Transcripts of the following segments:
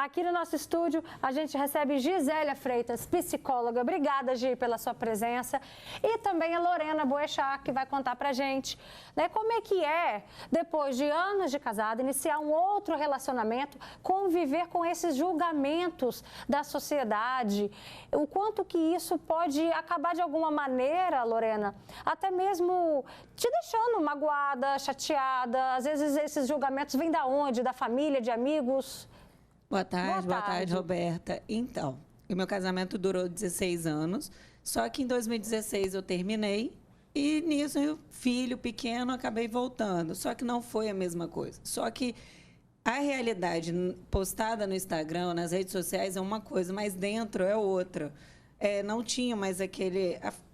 Aqui no nosso estúdio, a gente recebe Gisélia Freitas, psicóloga. Obrigada, Gi, pela sua presença. E também a Lorena Boechat, que vai contar pra gente, né, como é que é, depois de anos de casado, iniciar um outro relacionamento, conviver com esses julgamentos da sociedade. O quanto que isso pode acabar de alguma maneira, Lorena, até mesmo te deixando magoada, chateada. Às vezes esses julgamentos vêm da onde? Da família, de amigos? Boa tarde, Roberta. Então, o meu casamento durou 16 anos, só que em 2016 eu terminei e nisso o filho pequeno acabei voltando, só que não foi a mesma coisa. Só que a realidade postada no Instagram, nas redes sociais é uma coisa, mas dentro é outra. Não tinha mais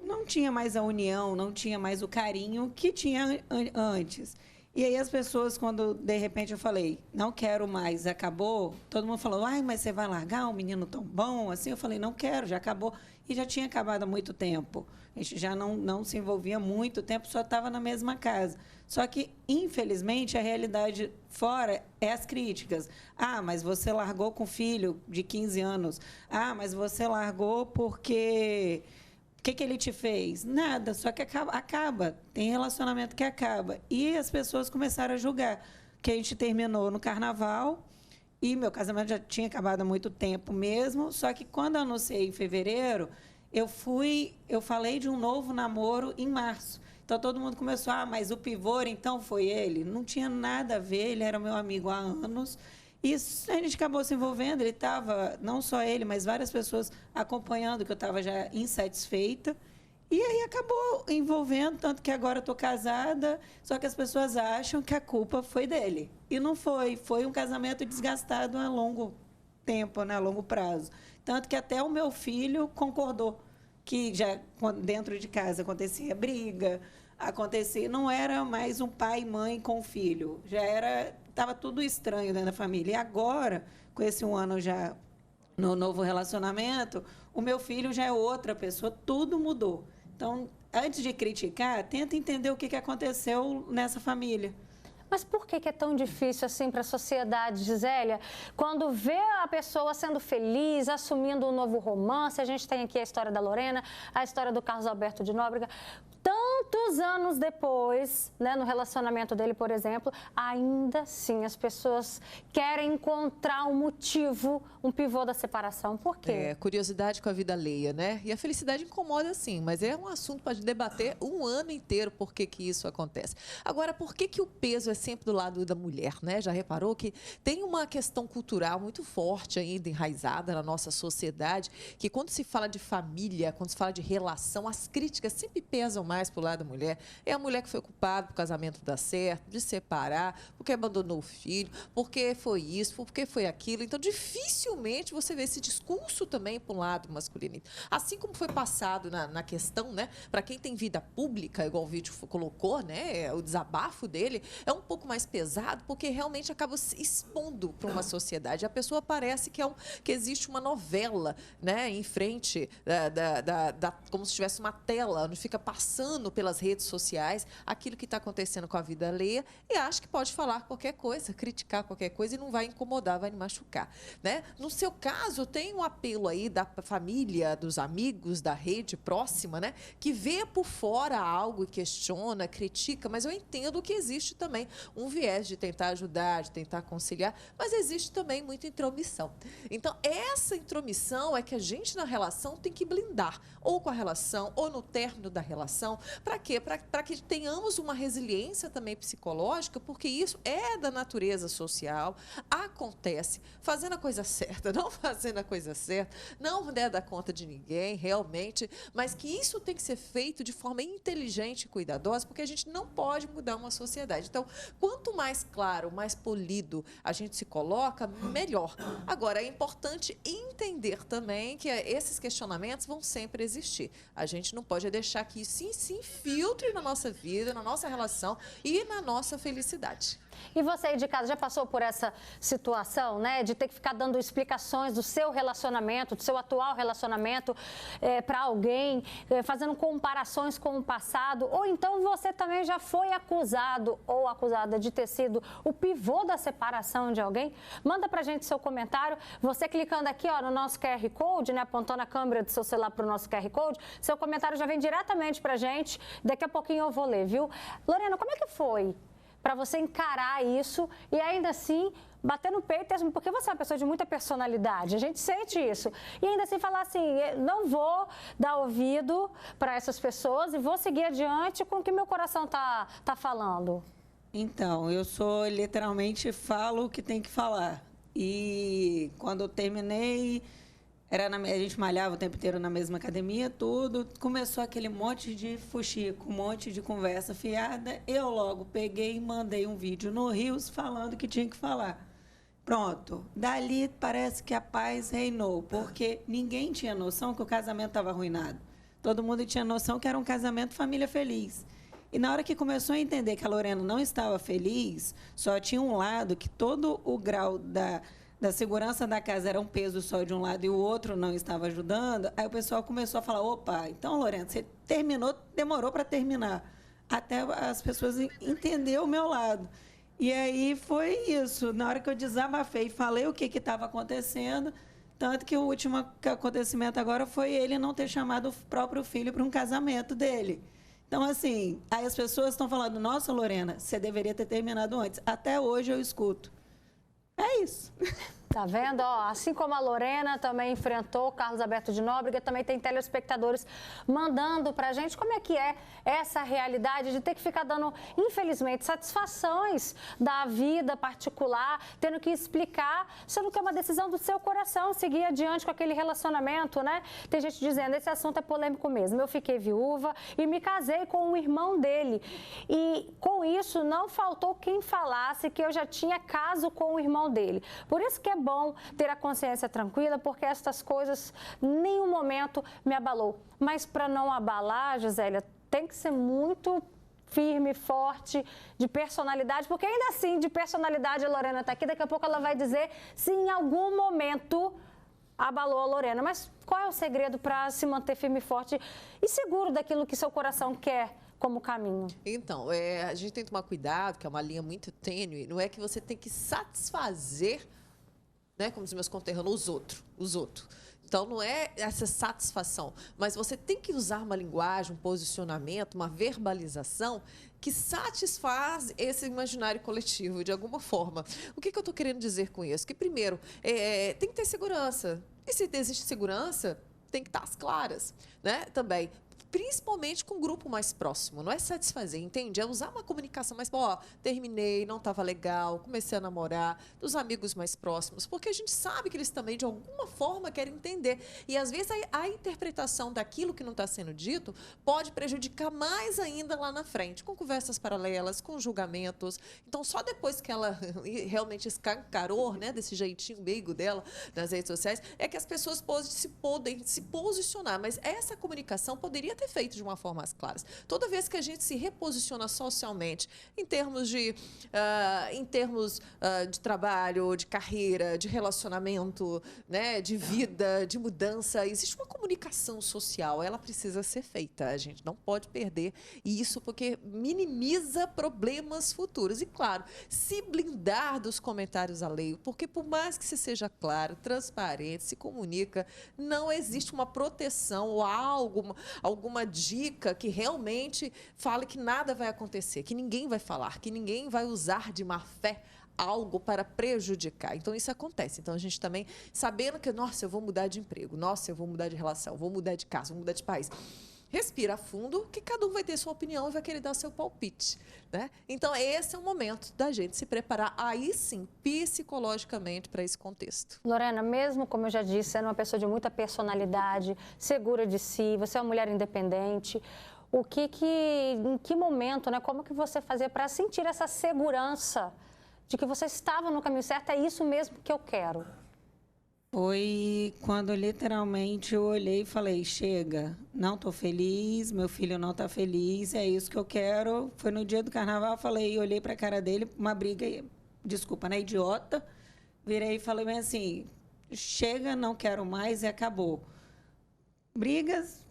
não tinha mais a união, não tinha mais o carinho que tinha antes. E aí as pessoas, quando de repente eu falei, não quero mais, acabou, todo mundo falou, ai, mas você vai largar um menino tão bom assim? Eu falei, não quero, já acabou. E já tinha acabado há muito tempo. A gente já não se envolvia há muito tempo, só estava na mesma casa. Só que, infelizmente, a realidade fora é as críticas. Ah, mas você largou com filho de 15 anos. Ah, mas você largou porque... O que ele te fez? Nada, só que acaba. Tem relacionamento que acaba. E as pessoas começaram a julgar. Que a gente terminou no carnaval e meu casamento já tinha acabado há muito tempo mesmo. Só que quando eu anunciei em fevereiro, eu falei de um novo namoro em março. Então todo mundo começou, mas o pivô então foi ele? Não tinha nada a ver, ele era meu amigo há anos. E a gente acabou se envolvendo, ele estava, não só ele, mas várias pessoas acompanhando, que eu estava já insatisfeita. E aí acabou envolvendo, tanto que agora estou casada, só que as pessoas acham que a culpa foi dele. E não foi, foi um casamento desgastado a longo tempo, né, a longo prazo. Tanto que até o meu filho concordou que já dentro de casa acontecia briga, não era mais um pai e mãe com o filho, estava tudo estranho dentro da família. E agora, com esse um ano já no novo relacionamento, o meu filho já é outra pessoa, tudo mudou. Então, antes de criticar, tenta entender o que aconteceu nessa família. Mas por que é tão difícil assim para a sociedade, Gisélia? Quando vê a pessoa sendo feliz, assumindo um novo romance, a gente tem aqui a história da Lorena, a história do Carlos Alberto de Nóbrega. Tantos anos depois, né, no relacionamento dele, por exemplo, ainda assim as pessoas querem encontrar um motivo, um pivô da separação. Por quê? Curiosidade com a vida alheia, né? E a felicidade incomoda sim, mas é um assunto para debater um ano inteiro por que isso acontece. Agora, por que o peso é sempre do lado da mulher, né? Já reparou que tem uma questão cultural muito forte ainda enraizada na nossa sociedade, que quando se fala de família, quando se fala de relação, as críticas sempre pesam mais para o lado da mulher. É a mulher que foi culpada para o casamento dar certo, de separar, porque abandonou o filho, porque foi isso, porque foi aquilo. Então, dificilmente você vê esse discurso também para um lado masculino. Assim como foi passado na questão, né? Para quem tem vida pública, igual o vídeo colocou, né? O desabafo dele é um pouco mais pesado, porque realmente acaba se expondo para uma sociedade. A pessoa parece que existe uma novela, né? Em frente, como se tivesse uma tela, onde fica passando pelas redes sociais aquilo que está acontecendo com a vida alheia e acha que pode falar qualquer coisa, criticar qualquer coisa e não vai incomodar, vai machucar, né? No seu caso, tem um apelo aí da família, dos amigos, da rede próxima, né? Que vê por fora algo e questiona, critica, mas eu entendo que existe também um viés de tentar ajudar, de tentar conciliar, mas existe também muita intromissão. Então, essa intromissão é que a gente na relação tem que blindar, ou com a relação, ou no término da relação. Para quê? Para que tenhamos uma resiliência também psicológica, porque isso é da natureza social, acontece, fazendo a coisa certa, não fazendo a coisa certa, não dar conta de ninguém, realmente, mas que isso tem que ser feito de forma inteligente e cuidadosa, porque a gente não pode mudar uma sociedade. Então, quanto mais claro, mais polido a gente se coloca, melhor. Agora, é importante entender também que esses questionamentos vão sempre existir. A gente não pode deixar que isso se infiltre na nossa vida, na nossa relação e na nossa felicidade. E você aí de casa já passou por essa situação, né? De ter que ficar dando explicações do seu relacionamento, do seu atual relacionamento para alguém, fazendo comparações com o passado? Ou então você também já foi acusado ou acusada de ter sido o pivô da separação de alguém? Manda pra gente seu comentário. Você clicando aqui, ó, no nosso QR Code, né? Apontando a câmera do seu celular pro nosso QR Code, seu comentário já vem diretamente pra gente. Daqui a pouquinho eu vou ler, viu? Lorena, como é que foi para você encarar isso e ainda assim bater no peito, porque você é uma pessoa de muita personalidade, a gente sente isso. E ainda assim falar assim, não vou dar ouvido para essas pessoas e vou seguir adiante com o que meu coração tá falando. Então, eu sou literalmente falo o que tem que falar. E quando eu terminei, a gente malhava o tempo inteiro na mesma academia, tudo. Começou aquele monte de fuxico, um monte de conversa fiada. Eu logo peguei e mandei um vídeo no Rios falando que tinha que falar. Pronto. Dali parece que a paz reinou, porque ninguém tinha noção que o casamento estava arruinado. Todo mundo tinha noção que era um casamento família feliz. E na hora que começou a entender que a Lorena não estava feliz, só tinha um lado que todo o grau da segurança da casa era um peso só de um lado e o outro não estava ajudando, aí o pessoal começou a falar, opa, então, Lorena, você terminou, demorou para terminar, até as pessoas entenderem o meu lado. E aí foi isso, na hora que eu desabafei, falei o que estava acontecendo, tanto que o último acontecimento agora foi ele não ter chamado o próprio filho para um casamento dele. Então, assim, aí as pessoas estão falando, nossa, Lorena, você deveria ter terminado antes. Até hoje eu escuto. É isso. Tá vendo? Ó, assim como a Lorena também enfrentou o Carlos Alberto de Nóbrega, também tem telespectadores mandando pra gente como é que é essa realidade de ter que ficar dando, infelizmente, satisfações da vida particular, tendo que explicar, sendo que é uma decisão do seu coração, seguir adiante com aquele relacionamento, né? Tem gente dizendo, esse assunto é polêmico mesmo. Eu fiquei viúva e me casei com o irmão dele. E com isso não faltou quem falasse que eu já tinha caso com o irmão dele. Por isso que é bom ter a consciência tranquila, porque estas coisas em nenhum momento me abalou. Mas para não abalar, Gisélia, tem que ser muito firme, forte, de personalidade, porque ainda assim, de personalidade, a Lorena está aqui, daqui a pouco ela vai dizer se em algum momento abalou a Lorena. Mas qual é o segredo para se manter firme e forte e seguro daquilo que seu coração quer como caminho? Então, a gente tem que tomar cuidado, que é uma linha muito tênue, não é que você tem que satisfazer, né, como os meus conterrâneos, os outros. Então, não é essa satisfação, mas você tem que usar uma linguagem, um posicionamento, uma verbalização que satisfaz esse imaginário coletivo, de alguma forma. O que eu estou querendo dizer com isso? Que, primeiro, tem que ter segurança. E se existe segurança, tem que estar às claras, né? Também. Principalmente com um grupo mais próximo, não é satisfazer, entende? É usar uma comunicação mais, terminei, não estava legal, comecei a namorar, dos amigos mais próximos, porque a gente sabe que eles também, de alguma forma, querem entender. E, às vezes, a interpretação daquilo que não está sendo dito pode prejudicar mais ainda lá na frente, com conversas paralelas, com julgamentos. Então, só depois que ela realmente escancarou, né, desse jeitinho meigo dela nas redes sociais, é que as pessoas podem se posicionar. Mas essa comunicação poderia ter feito de uma forma mais clara. Toda vez que a gente se reposiciona socialmente, em termos de trabalho, de carreira, de relacionamento, né, de vida, de mudança, existe uma comunicação social, ela precisa ser feita. A gente não pode perder isso, porque minimiza problemas futuros. E, claro, se blindar dos comentários alheios, porque por mais que se seja claro, transparente, se comunica, não existe uma proteção ou alguma dica que realmente fale que nada vai acontecer, que ninguém vai falar, que ninguém vai usar de má fé algo para prejudicar. Então, isso acontece. Então, a gente também, sabendo que, nossa, eu vou mudar de emprego, nossa, eu vou mudar de relação, vou mudar de casa, vou mudar de país. Respira fundo, que cada um vai ter sua opinião e vai querer dar seu palpite, né? Então, esse é o momento da gente se preparar, aí sim, psicologicamente, para esse contexto. Lorena, mesmo como eu já disse, sendo uma pessoa de muita personalidade, segura de si, você é uma mulher independente, em que momento, né? Como que você fazia para sentir essa segurança de que você estava no caminho certo, é isso mesmo que eu quero? Foi quando literalmente eu olhei e falei, chega, não estou feliz, meu filho não está feliz, é isso que eu quero. Foi no dia do carnaval, falei, olhei para a cara dele, uma briga, desculpa, né, idiota. Virei e falei bem assim, chega, não quero mais e acabou. Brigas,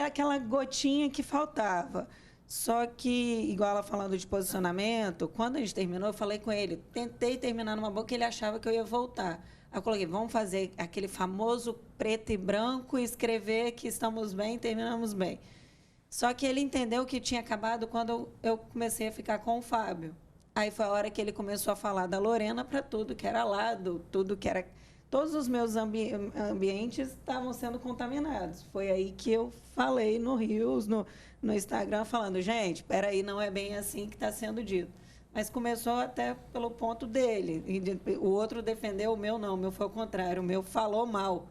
aquela gotinha que faltava. Só que, igual ela falando de posicionamento, quando a gente terminou, eu falei com ele, tentei terminar numa boa que ele achava que eu ia voltar. Aí eu coloquei, vamos fazer aquele famoso preto e branco e escrever que estamos bem, terminamos bem. Só que ele entendeu que tinha acabado quando eu comecei a ficar com o Fábio. Aí foi a hora que ele começou a falar da Lorena para tudo que era lado, tudo que era... Todos os meus ambientes estavam sendo contaminados. Foi aí que eu falei no Rios, no Instagram, falando, gente, peraí, não é bem assim que está sendo dito. Mas começou até pelo ponto dele. O outro defendeu, o meu não, o meu foi o contrário, o meu falou mal.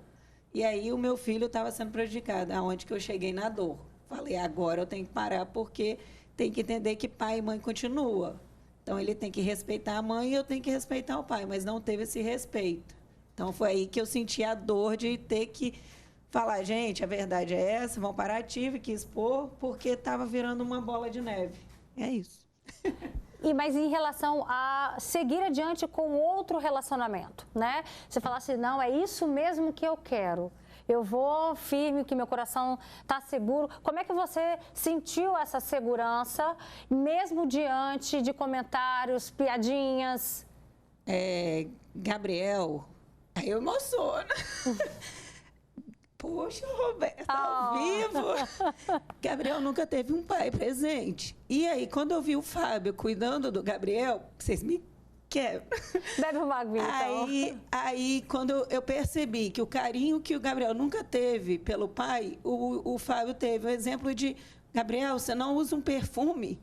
E aí o meu filho estava sendo prejudicado, aonde que eu cheguei na dor. Falei, agora eu tenho que parar, porque tem que entender que pai e mãe continuam. Então, ele tem que respeitar a mãe e eu tenho que respeitar o pai, mas não teve esse respeito. Então, foi aí que eu senti a dor de ter que falar, gente, a verdade é essa, vão parar, tive que expor, porque estava virando uma bola de neve. É isso. Mas em relação a seguir adiante com outro relacionamento, né? Você falar assim, não, é isso mesmo que eu quero. Eu vou firme, que meu coração está seguro. Como é que você sentiu essa segurança, mesmo diante de comentários, piadinhas? Gabriel, aí eu emociono. Poxa, Roberta, ao vivo. Gabriel nunca teve um pai presente. E aí, quando eu vi o Fábio cuidando do Gabriel, vocês me quebram. Bebe uma aguinha, então. Aí, quando eu percebi que o carinho que o Gabriel nunca teve pelo pai, o Fábio teve o exemplo de, Gabriel, você não usa um perfume?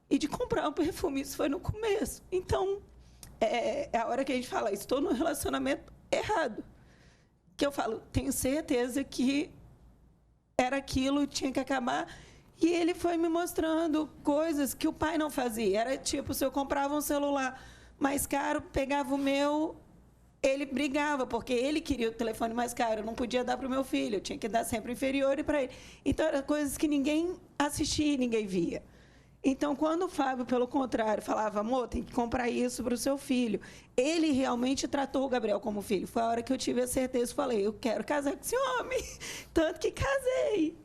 E de comprar um perfume, isso foi no começo. Então, é a hora que a gente fala, estou num relacionamento errado. Que eu falo, tenho certeza que era aquilo, tinha que acabar. E ele foi me mostrando coisas que o pai não fazia. Era tipo, se eu comprava um celular mais caro, pegava o meu, ele brigava, porque ele queria o telefone mais caro, eu não podia dar para o meu filho, eu tinha que dar sempre inferior para ele. Então, eram coisas que ninguém assistia, ninguém via. Então, quando o Fábio, pelo contrário, falava, amor, tem que comprar isso para o seu filho, ele realmente tratou o Gabriel como filho. Foi a hora que eu tive a certeza, falei, eu quero casar com esse homem, tanto que casei.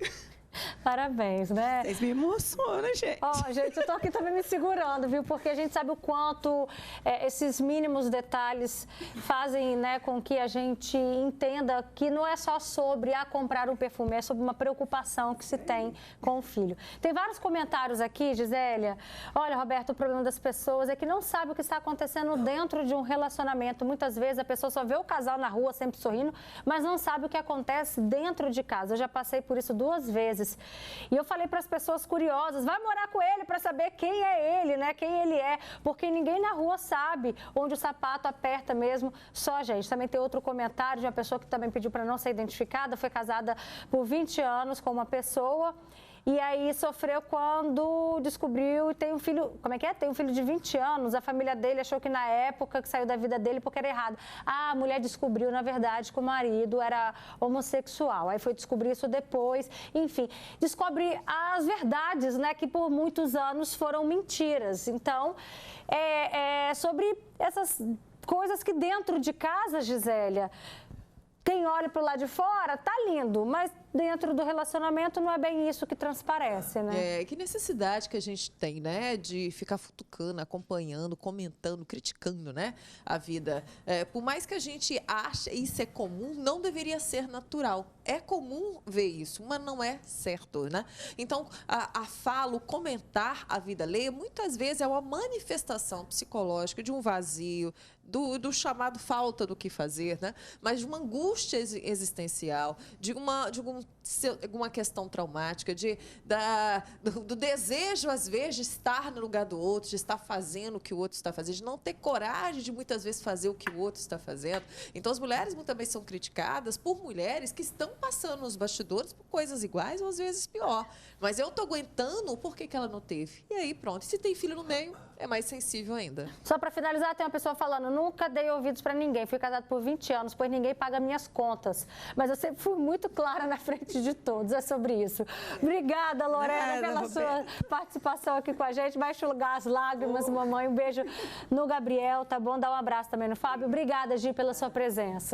Parabéns, né? Vocês me emocionam, gente. Gente, eu tô aqui também me segurando, viu? Porque a gente sabe o quanto esses mínimos detalhes fazem, né, com que a gente entenda que não é só sobre comprar um perfume, é sobre uma preocupação que se tem com o filho. Tem vários comentários aqui, Gisélia. Olha, Roberto, o problema das pessoas é que não sabe o que está acontecendo dentro de um relacionamento. Muitas vezes a pessoa só vê o casal na rua sempre sorrindo, mas não sabe o que acontece dentro de casa. Eu já passei por isso 2 vezes. E eu falei para as pessoas curiosas, vai morar com ele para saber quem é ele, né? Quem ele é, porque ninguém na rua sabe onde o sapato aperta mesmo, só a gente. Também tem outro comentário de uma pessoa que também pediu para não ser identificada, foi casada por 20 anos com uma pessoa e aí sofreu quando descobriu e tem um filho, Tem um filho de 20 anos, a família dele achou que na época que saiu da vida dele porque era errado. A mulher descobriu, na verdade, que o marido era homossexual. Aí foi descobrir isso depois. Enfim, descobre as verdades, né, que por muitos anos foram mentiras. Então, sobre essas coisas que dentro de casa, Gisélia, quem olha para o lado de fora, tá lindo, mas dentro do relacionamento não é bem isso que transparece, né? Que necessidade que a gente tem, né? De ficar futucando, acompanhando, comentando, criticando, né? A vida. Por mais que a gente ache isso é comum, não deveria ser natural. É comum ver isso, mas não é certo, né? Então, a fala, o comentar a vida alheia, muitas vezes é uma manifestação psicológica de um vazio, do chamado falta do que fazer, né? Mas de uma angústia existencial, de alguma questão traumática, do desejo, às vezes, de estar no lugar do outro, de estar fazendo o que o outro está fazendo, de não ter coragem de, muitas vezes, fazer o que o outro está fazendo. Então, as mulheres muitas vezes são criticadas por mulheres que estão passando nos bastidores por coisas iguais ou, às vezes, pior. Mas eu estou aguentando, por que ela não teve? E aí, pronto. E se tem filho no meio, é mais sensível ainda. Só para finalizar, tem uma pessoa falando, nunca dei ouvidos para ninguém. Fui casada por 20 anos, pois ninguém paga minhas contas. Mas eu sempre fui muito clara na frente de todos. É sobre isso. Obrigada, Lorena, pela sua participação aqui com a gente. Vai enxugar as lágrimas, mamãe. Um beijo no Gabriel, tá bom? Dá um abraço também no Fábio. Obrigada, Gi, pela sua presença.